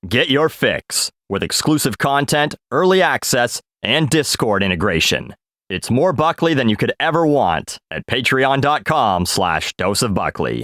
Get your fix with exclusive content, early access, and Discord integration. It's more Buckley than you could ever want at patreon.com/doseofbuckley.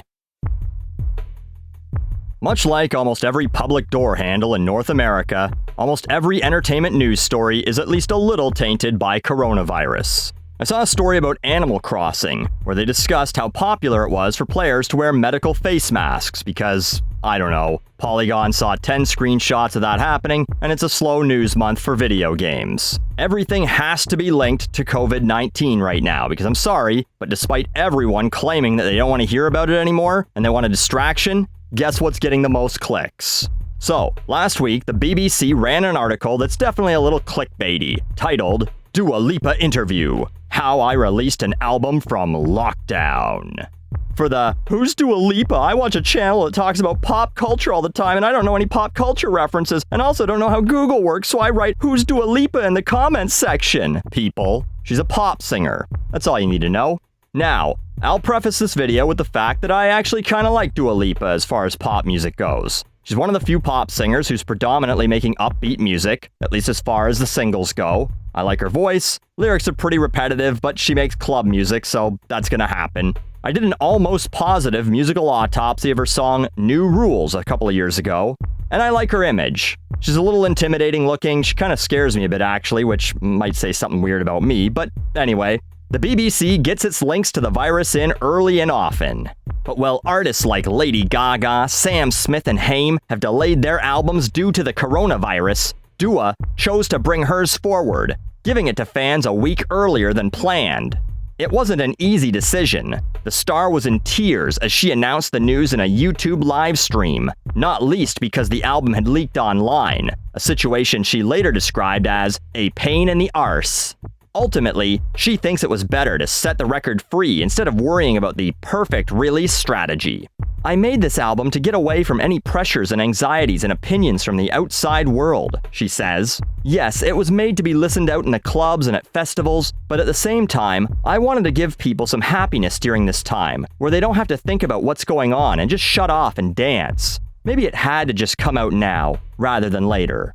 Much like almost every public door handle in North America, almost every entertainment news story is at least a little tainted by coronavirus. I saw a story about Animal Crossing, where they discussed how popular it was for players to wear medical face masks because, I don't know, Polygon saw 10 screenshots of that happening, and it's a slow news month for video games. Everything has to be linked to COVID-19 right now, because I'm sorry, but despite everyone claiming that they don't want to hear about it anymore, and they want a distraction, guess what's getting the most clicks? So, last week, the BBC ran an article that's definitely a little clickbaity, titled, Dua Lipa Interview, How I Released an Album from Lockdown. For the, who's Dua Lipa? I watch a channel that talks about pop culture all the time and I don't know any pop culture references and also don't know how Google works, so I write, who's Dua Lipa in the comments section. People, she's a pop singer. That's all you need to know. Now, I'll preface this video with the fact that I actually kinda like Dua Lipa as far as pop music goes. She's one of the few pop singers who's predominantly making upbeat music, at least as far as the singles go. I like her voice, lyrics are pretty repetitive, but she makes club music, so that's gonna happen. I did an almost positive musical autopsy of her song New Rules a couple of years ago, and I like her image. She's a little intimidating looking, she kinda scares me a bit actually, which might say something weird about me, but anyway. The BBC gets its links to the virus in early and often. But while artists like Lady Gaga, Sam Smith, and Haim have delayed their albums due to the coronavirus, Dua chose to bring hers forward, giving it to fans a week earlier than planned. It wasn't an easy decision. The star was in tears as she announced the news in a YouTube live stream, not least because the album had leaked online, a situation she later described as a pain in the arse. Ultimately, she thinks it was better to set the record free instead of worrying about the perfect release strategy. I made this album to get away from any pressures and anxieties and opinions from the outside world, she says. Yes, it was made to be listened out in the clubs and at festivals, but at the same time, I wanted to give people some happiness during this time, where they don't have to think about what's going on and just shut off and dance. Maybe it had to just come out now, rather than later.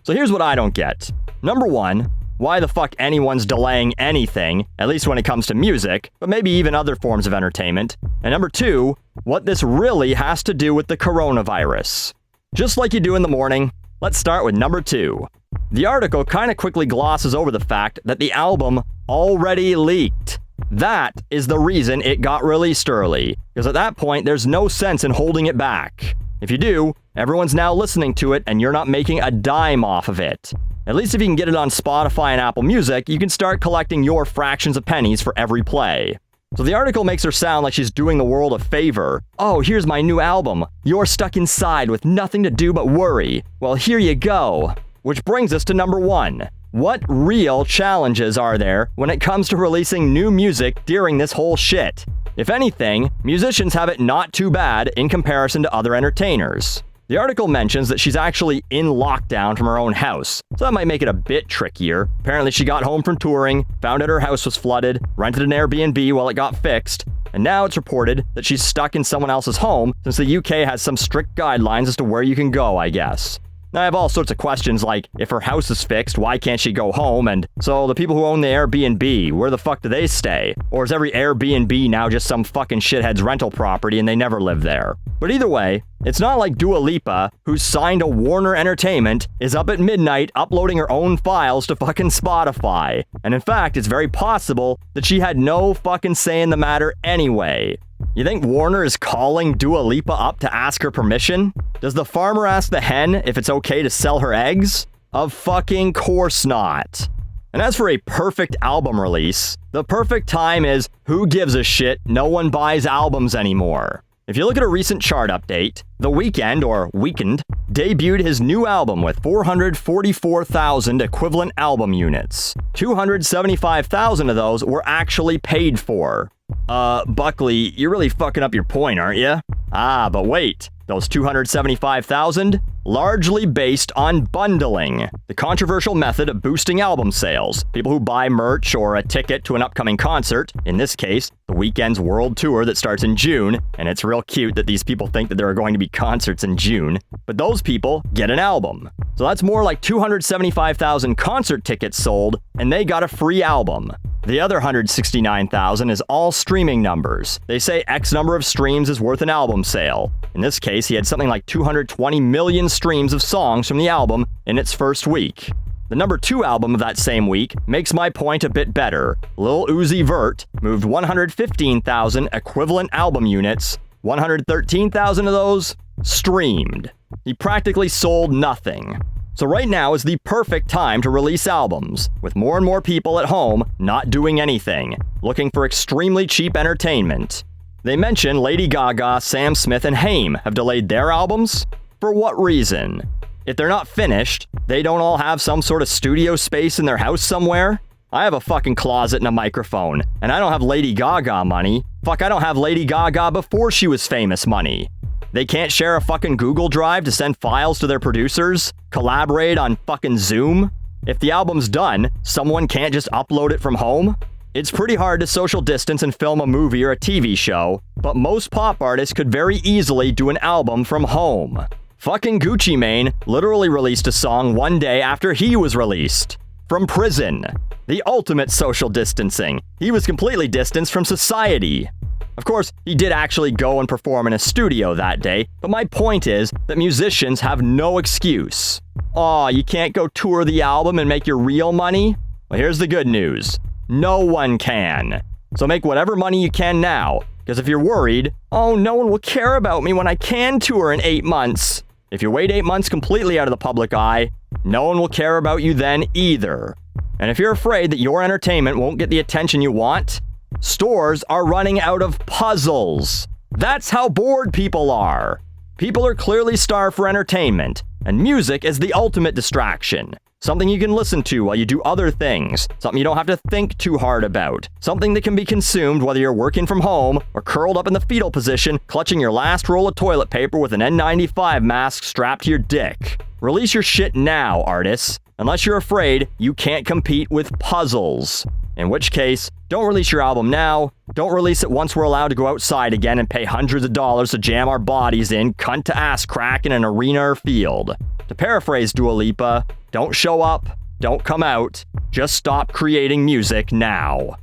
So here's what I don't get. Number one, why the fuck anyone's delaying anything, at least when it comes to music, but maybe even other forms of entertainment. And number two, what this really has to do with the coronavirus. Just like you do in the morning, let's start with number two. The article kinda quickly glosses over the fact that the album already leaked. That is the reason it got released early, because at that point there's no sense in holding it back. If you do, everyone's now listening to it and you're not making a dime off of it. At least if you can get it on Spotify and Apple Music, you can start collecting your fractions of pennies for every play. So the article makes her sound like she's doing the world a favor. Oh, here's my new album. You're stuck inside with nothing to do but worry. Well, here you go. Which brings us to number one. What real challenges are there when it comes to releasing new music during this whole shit? If anything, musicians have it not too bad in comparison to other entertainers. The article mentions that she's actually in lockdown from her own house, so that might make it a bit trickier. Apparently she got home from touring, found out her house was flooded, rented an Airbnb while it got fixed, and now it's reported that she's stuck in someone else's home since the UK has some strict guidelines as to where you can go, I guess. Now I have all sorts of questions like, if her house is fixed, why can't she go home? And so the people who own the Airbnb, where the fuck do they stay? Or is every Airbnb now just some fucking shithead's rental property and they never live there? But either way, it's not like Dua Lipa, who's signed to Warner Entertainment, is up at midnight uploading her own files to fucking Spotify. And in fact, it's very possible that she had no fucking say in the matter anyway. You think Warner is calling Dua Lipa up to ask her permission? Does the farmer ask the hen if it's okay to sell her eggs? Of fucking course not. And as for a perfect album release, the perfect time is who gives a shit, no one buys albums anymore. If you look at a recent chart update, The Weeknd, or Weeknd, debuted his new album with 444,000 equivalent album units. 275,000 of those were actually paid for. Buckley, you're really fucking up your point, aren't you? Ah, but wait, those 275,000? largely based on bundling, the controversial method of boosting album sales. People who buy merch or a ticket to an upcoming concert, in this case, The Weeknd's world tour that starts in June, and it's real cute that these people think that there are going to be concerts in June, but those people get an album. So that's more like 275,000 concert tickets sold, and they got a free album. The other 169,000 is all streaming numbers. They say X number of streams is worth an album sale. In this case, he had something like 220 million streams of songs from the album in its first week. The number 2 album of that same week makes my point a bit better. Lil Uzi Vert moved 115,000 equivalent album units, 113,000 of those streamed. He practically sold nothing. So right now is the perfect time to release albums, with more and more people at home not doing anything, looking for extremely cheap entertainment. They mention Lady Gaga, Sam Smith, and Haim have delayed their albums. For what reason? If they're not finished, they don't all have some sort of studio space in their house somewhere? I have a fucking closet and a microphone, and I don't have Lady Gaga money. Fuck, I don't have Lady Gaga before she was famous money. They can't share a fucking Google Drive to send files to their producers? Collaborate on fucking Zoom? If the album's done, someone can't just upload it from home? It's pretty hard to social distance and film a movie or a TV show, but most pop artists could very easily do an album from home. Fucking Gucci Mane literally released a song one day after he was released. From prison. The ultimate social distancing. He was completely distanced from society. Of course, he did actually go and perform in a studio that day, but my point is that musicians have no excuse. Aw, you can't go tour the album and make your real money? Well, here's the good news. No one can. So make whatever money you can now, because if you're worried, oh, no one will care about me when I can tour in 8 months. If you wait 8 months completely out of the public eye, no one will care about you then either. And if you're afraid that your entertainment won't get the attention you want, stores are running out of puzzles. That's how bored people are. People are clearly starved for entertainment, and music is the ultimate distraction. Something you can listen to while you do other things. Something you don't have to think too hard about. Something that can be consumed whether you're working from home or curled up in the fetal position, clutching your last roll of toilet paper with an N95 mask strapped to your dick. Release your shit now, artists. Unless you're afraid you can't compete with puzzles. In which case, don't release your album now. Don't release it once we're allowed to go outside again and pay hundreds of dollars to jam our bodies in cunt to ass crack in an arena or field. To paraphrase Dua Lipa, don't show up, don't come out, just stop creating music now.